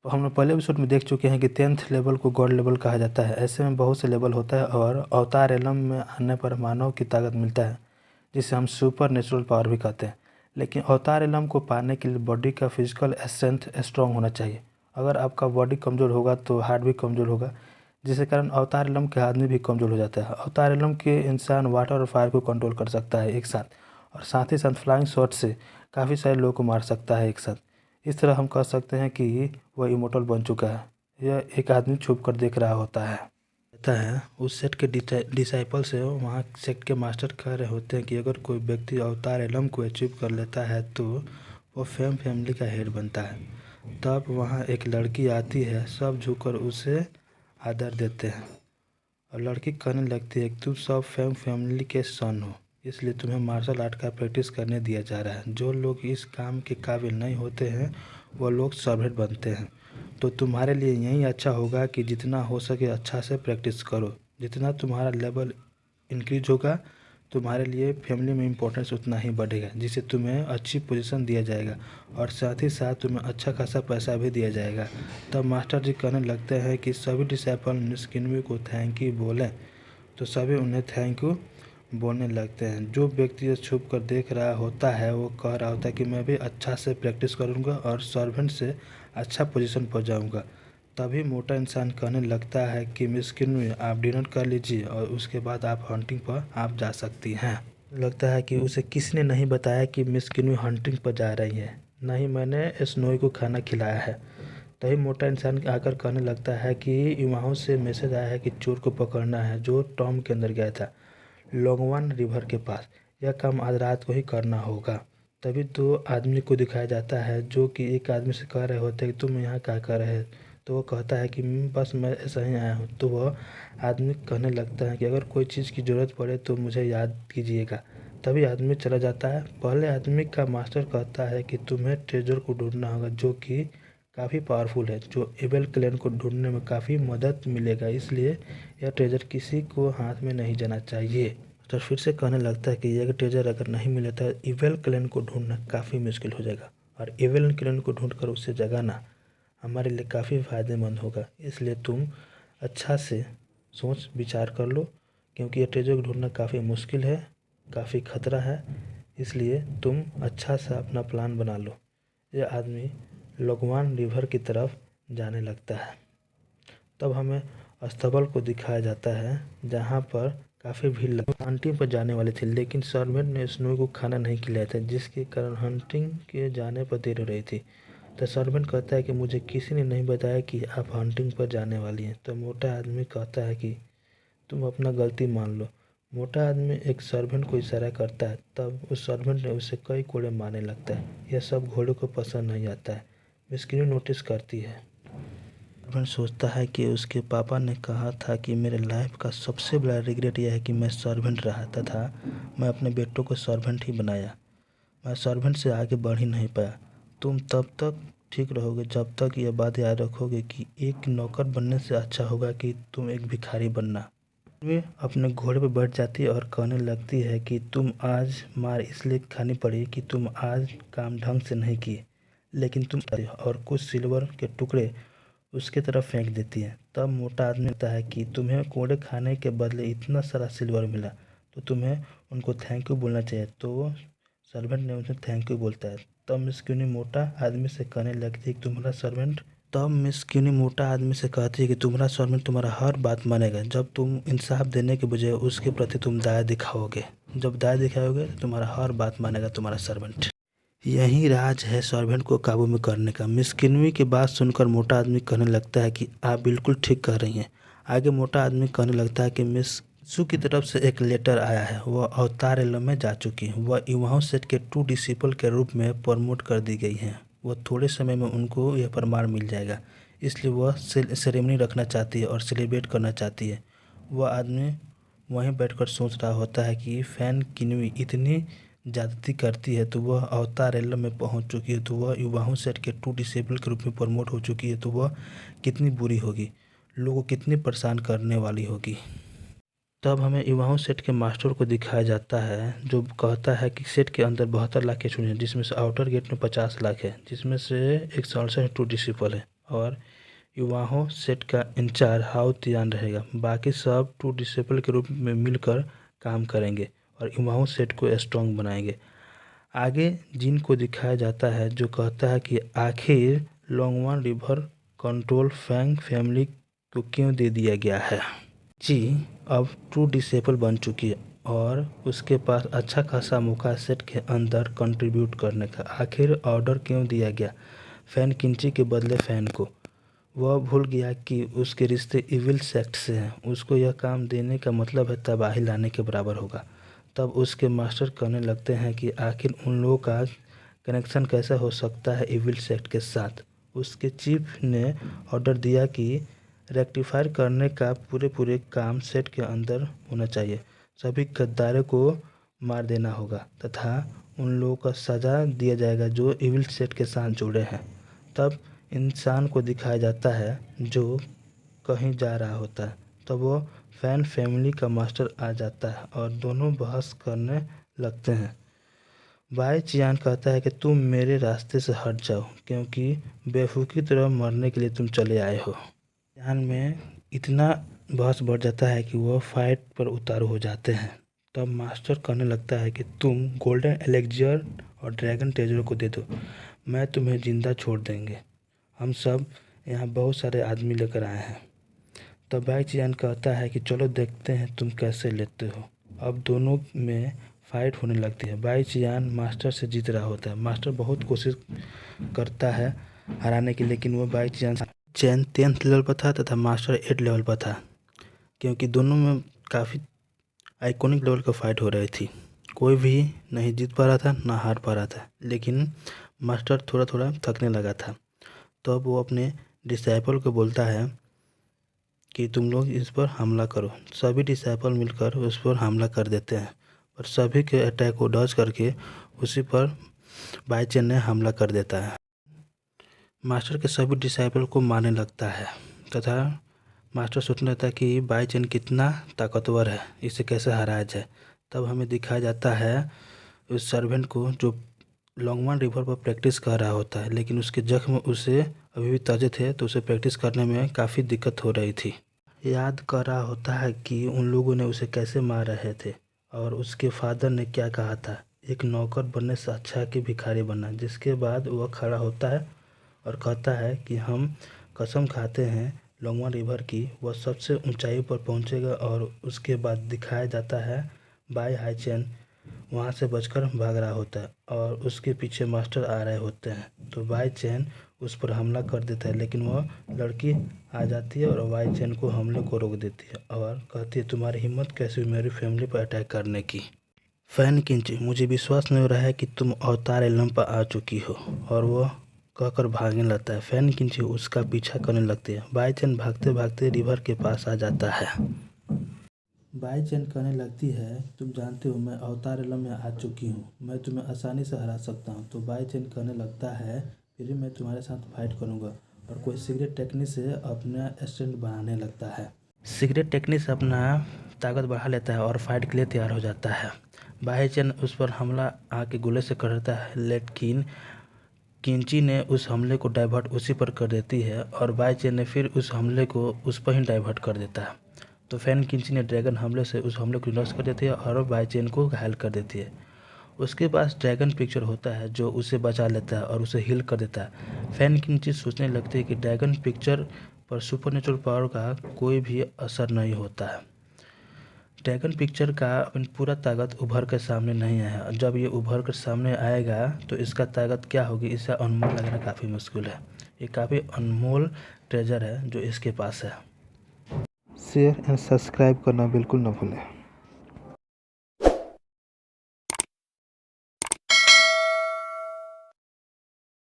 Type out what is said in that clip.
तो हम लोग पहले एपिसोड में देख चुके हैं कि 10th लेवल को गॉड लेवल कहा जाता है। ऐसे में बहुत से लेवल होता है और अवतार एलम में आने पर मानव की ताकत मिलता है, जिसे हम सुपर नेचुरल पावर भी कहते हैं। लेकिन अवतार एलम को पाने के लिए बॉडी का फिजिकल स्ट्रेंथ स्ट्रॉन्ग होना चाहिए। अगर आपका बॉडी कमज़ोर होगा तो हार्ट भी कमज़ोर होगा, जिसके कारण अवतार एलम के आदमी भी कमज़ोर हो जाता है। अवतार एलम के इंसान वाटर और फायर को कंट्रोल कर सकता है एक साथ, और साथ ही साथ फ्लाइंग शॉट से काफ़ी सारे लोगों को मार सकता है एक साथ। इस तरह हम कह सकते हैं कि वह इमोर्टल बन चुका है। यह एक आदमी छुप कर देख रहा होता है उस सेट के डिसाइपल से वहाँ सेट के मास्टर कह रहे होते हैं कि अगर कोई व्यक्ति अवतार एलम को अचीव कर लेता है तो वो फेम फैमिली का हेड बनता है। तब वहाँ एक लड़की आती है, सब झुककर उसे आदर देते हैं और लड़की कहने लगती है कि तुम सब फेम फैमिली के सन हो, इसलिए तुम्हें मार्शल आर्ट का प्रैक्टिस करने दिया जा रहा है। जो लोग इस काम के काबिल नहीं होते हैं वो लोग सर्वेंट बनते हैं। तो तुम्हारे लिए यही अच्छा होगा कि जितना हो सके अच्छा से प्रैक्टिस करो। जितना तुम्हारा लेवल इंक्रीज होगा तुम्हारे लिए फैमिली में इम्पोर्टेंस उतना ही बढ़ेगा, जिससे तुम्हें अच्छी पोजीशन दिया जाएगा और साथ ही साथ तुम्हें अच्छा खासा पैसा भी दिया जाएगा। तब मास्टर जी कहने लगते हैं कि सभी डिसाइपल निस्किनवी को थैंक यू बोलें, तो सभी उन्हें थैंक यू बोलने लगते हैं। जो व्यक्ति छुप कर देख रहा होता है वो कह रहा होता है कि मैं भी अच्छा से प्रैक्टिस करूँगा और सर्वेंट से अच्छा पोजीशन पर जाऊँगा। तभी मोटा इंसान कहने लगता है कि मिस किन्वी आप डिनर कर लीजिए और उसके बाद आप हंटिंग पर आप जा सकती हैं। लगता है कि उसे किसी ने नहीं बताया कि मिस किन्वी हंटिंग पर जा रही है, नहीं मैंने स्नोई को खाना खिलाया है। तभी मोटा इंसान आकर कहने लगता है कि वहाँ से मैसेज आया है कि चोर को पकड़ना है जो टॉम के अंदर गया था लोंगवान रिवर के पास। यह काम आज रात को ही करना होगा। तभी दो आदमी को दिखाया जाता है जो कि एक आदमी से कह रहे होते हैं कि तुम यहाँ क्या कर रहे हो, तो वो कहता है कि बस मैं ऐसा ही आया हूँ। तो वह आदमी कहने लगता है कि अगर कोई चीज़ की ज़रूरत पड़े तो मुझे याद कीजिएगा। तभी आदमी चला जाता है। पहले आदमी का मास्टर कहता है कि तुम्हें ट्रेजर को ढूंढना होगा जो कि काफ़ी पावरफुल है, जो एबल क्लैन को ढूंढने में काफ़ी मदद मिलेगा, इसलिए यह ट्रेजर किसी को हाथ में नहीं जाना चाहिए। तो फिर से कहने लगता है कि यह ट्रेजर अगर नहीं मिले तो एबल क्लैन को ढूंढना काफ़ी मुश्किल हो जाएगा और एबल क्लैन को ढूंढकर उससे जगाना हमारे लिए काफ़ी फ़ायदेमंद होगा। इसलिए तुम अच्छा से सोच विचार कर लो, क्योंकि यह ट्रेजर को ढूंढना काफ़ी मुश्किल है, काफ़ी खतरा है, इसलिए तुम अच्छा सा अपना प्लान बना लो। यह आदमी लोंगवान रिवर की तरफ जाने लगता है। तब हमें अस्तबल को दिखाया जाता है जहाँ पर काफ़ी भीड़ लगी। हंटिंग पर जाने वाले थे लेकिन सर्वेंट ने स्नो को खाना नहीं खिलाया था, जिसके कारण हंटिंग के जाने पर देर हो रही थी। तो सर्वेंट कहता है कि मुझे किसी ने नहीं बताया कि आप हंटिंग पर जाने वाली हैं। तो मोटा आदमी कहता है कि तुम अपना गलती मान लो। मोटा आदमी एक सर्वेंट को इशारा करता है, तब उस सर्वेंट ने उसे कई कोड़े मारने लगता है। यह सब घोड़े को पसंद नहीं आता है। मिस्किन नोटिस करती है। सर्वेंट सोचता है कि उसके पापा ने कहा था कि मेरे लाइफ का सबसे बड़ा रिग्रेट यह है कि मैं सर्वेंट रहा था। मैं अपने बेटों को सर्वेंट ही बनाया, मैं सर्वेंट से आगे बढ़ ही नहीं पाया। तुम तब तक ठीक रहोगे जब तक यह बात याद रखोगे कि एक नौकर बनने से अच्छा होगा कि तुम एक भिखारी बनना। वे अपने घोड़े पर बैठ जाती है और कहने लगती है कि तुम आज मार इसलिए खानी पड़ी कि तुम आज काम ढंग से नहीं किए, लेकिन तुम और कुछ सिल्वर के टुकड़े उसके तरफ फेंक देती है। तब मोटा आदमी कहता है कि तुम्हें कोड़े खाने के बदले इतना सारा सिल्वर मिला तो तुम्हें उनको थैंक यू बोलना चाहिए। तो सर्वेंट ने उन्हें थैंक यू बोलता है। तब मिस क्यूनी मोटा आदमी से कहने लगती है कि तुम्हारा सर्वेंट तुम्हारा हर बात मानेगा जब तुम इंसाफ देने के बजाय उसके प्रति तुम दया दिखाओगे। जब दया दिखाओगे तो तुम्हारा हर बात मानेगा तुम्हारा सर्वेंट। यही राज है सर्वेंट को काबू में करने का। मिस किन्वी की बात सुनकर मोटा आदमी कहने लगता है कि आप बिल्कुल ठीक कह रही हैं। आगे मोटा आदमी कहने लगता है कि मिस सू की तरफ से एक लेटर आया है, वह अवतार एलम में जा चुकी हैं। वह इवाओ सेट के 2 डिसिपल के रूप में प्रमोट कर दी गई हैं। वह थोड़े समय में उनको यह प्रमाण मिल जाएगा, इसलिए वह सेरेमनी रखना चाहती है और सेलिब्रेट करना चाहती है। वह आदमी वहीं बैठकर सोच रहा होता है कि फैन किन्वी इतनी ज़्यादती करती है तो वह अवतार एलम में पहुंच चुकी है, तो वह युवाओं सेट के 2 डिसेबल के रूप में प्रमोट हो चुकी है, तो वह कितनी बुरी होगी, लोगों को कितनी परेशान करने वाली होगी। तब हमें युवाओं सेट के मास्टर को दिखाया जाता है जो कहता है कि सेट के अंदर 72 लाख के स्टूडेंट हैं, जिसमें से आउटर गेट में 50 लाख है, जिसमें से 168 2 डिसिपल है। और युवाओं सेट का इंचार्ज हाउ तियान रहेगा। बाकी सब टू डिसेबल के रूप में मिलकर काम करेंगे और युवाओं सेट को स्ट्रॉन्ग बनाएंगे। आगे जिन को दिखाया जाता है जो कहता है कि आखिर लोंगवान रिवर कंट्रोल फैंग फैमिली को क्यों दे दिया गया है। जी अब टू डिसेबल बन चुकी है और उसके पास अच्छा खासा मौका सेट के अंदर कंट्रीब्यूट करने का। आखिर ऑर्डर क्यों दिया गया फैन किंची के बदले फैन को। वह भूल गया कि उसके रिश्ते इविल सेक्ट से हैं। उसको यह काम देने का मतलब है तबाही लाने के बराबर होगा। तब उसके मास्टर कहने लगते हैं कि आखिर उन लोगों का कनेक्शन कैसा हो सकता है इविल सेक्ट के साथ। उसके चीफ ने ऑर्डर दिया कि रेक्टिफायर करने का पूरे काम सेट के अंदर होना चाहिए। सभी गद्दारों को मार देना होगा तथा उन लोगों को सज़ा दिया जाएगा जो इविल सेट के साथ जुड़े हैं। तब इंसान को दिखाया जाता है जो कहीं जा रहा होता है। तब वो फैन फैमिली का मास्टर आ जाता है और दोनों बहस करने लगते हैं। बाई चियान कहता है कि तुम मेरे रास्ते से हट जाओ क्योंकि बेवकूफ़ी की तरह मरने के लिए तुम चले आए हो। चियान में इतना बहस बढ़ जाता है कि वह फाइट पर उतारू हो जाते हैं। तब मास्टर कहने लगता है कि तुम गोल्डन एलेक्जियर और ड्रैगन टेजर को दे दो, मैं तुम्हें ज़िंदा छोड़ देंगे। हम सब यहाँ बहुत सारे आदमी लेकर आए हैं। तब बाई चियान कहता है कि चलो देखते हैं तुम कैसे लेते हो। अब दोनों में फाइट होने लगती है। बाई चियान मास्टर से जीत रहा होता है। मास्टर बहुत कोशिश करता है हराने की, लेकिन वो बाई चियान 10th लेवल पर था तथा मास्टर 8 लेवल पर था क्योंकि दोनों में काफ़ी आइकॉनिक लेवल का फाइट हो रही थी। कोई भी नहीं जीत पा रहा था ना हार पा रहा था, लेकिन मास्टर थोड़ा थोड़ा थकने लगा था। तो अब वो अपने डिसाइपल को बोलता है कि तुम लोग इस पर हमला करो। सभी डिसाइपल मिलकर उस पर हमला कर देते हैं और सभी के अटैक को डॉज करके उसी पर बाई चेन ने हमला कर देता है। मास्टर के सभी डिसाइपल को मारने लगता है तथा मास्टर सोचने लगता है कि बाई चेन कितना ताकतवर है, इसे कैसे हराया जाए। तब हमें दिखाया जाता है उस सर्वेंट को जो लोंगवान रिवर पर प्रैक्टिस कर रहा होता है, लेकिन उसके जख्म उसे अभी भी ताज़े थे तो उसे प्रैक्टिस करने में काफ़ी दिक्कत हो रही थी। याद कर रहा होता है कि उन लोगों ने उसे कैसे मार रहे थे और उसके फादर ने क्या कहा था, एक नौकर बनने से अच्छा है कि भिखारी बनना। जिसके बाद वह खड़ा होता है और कहता है कि हम कसम खाते हैं लोंगवान रिवर की, वह सबसे ऊंचाई पर पहुंचेगा। और उसके बाद दिखाया जाता है बाई हाईचेन वहाँ से बचकर भाग रहा होता है और उसके पीछे मास्टर आ रहे होते हैं। तो बाई चेन उस पर हमला कर देता है, लेकिन वह लड़की आ जाती है और बाई चेन को हमले को रोक देती है और कहती है तुम्हारी हिम्मत कैसे हुई मेरी फैमिली पर अटैक करने की। फैन किंची, मुझे विश्वास नहीं हो रहा है कि तुम अवतार एलम पर आ चुकी हो। और वह कहकर भागने लगता है। फैन किंची उसका पीछा करने लगती है। बाई चेन भागते भागते रिवर के पास आ जाता है। बाई चेन कहने लगती है तुम जानते हो मैं अवतार एलम में आ चुकी हूँ, मैं तुम्हें आसानी से हरा सकता हूँ। तो बाई चेन कहने लगता है फिर मैं तुम्हारे साथ फाइट करूँगा और कोई सीक्रेट टेक्निक से अपना स्ट्रेंथ बढ़ाने लगता है। सीक्रेट टेक्निक से अपना ताकत बढ़ा लेता है और फाइट के लिए तैयार हो जाता है। बाई चेन उस पर हमला आके गोले से करता है, लेकिन किंची ने उस हमले को डाइवर्ट उसी पर कर देती है और बाई चेन ने फिर उस हमले को उस पर ही डाइवर्ट कर देता है। तो फैन किंची ने ड्रैगन हमले से उस हमले को नष्ट कर देती है और बाई चेन को घायल कर देती है। उसके पास ड्रैगन पिक्चर होता है जो उसे बचा लेता है और उसे हील कर देता है। फैन किंची सोचने लगती है कि ड्रैगन पिक्चर पर सुपरनेचुरल पावर का कोई भी असर नहीं होता है। ड्रैगन पिक्चर का अपनी पूरा ताकत उभर कर सामने नहीं आया। जब ये उभर कर सामने आएगा तो इसका ताकत क्या होगी, इसे अनुमान लगाना काफ़ी मुश्किल है। ये काफ़ी अनमोल ट्रेजर है जो इसके पास है। शेयर एंड सब्सक्राइब करना बिल्कुल ना भूलें।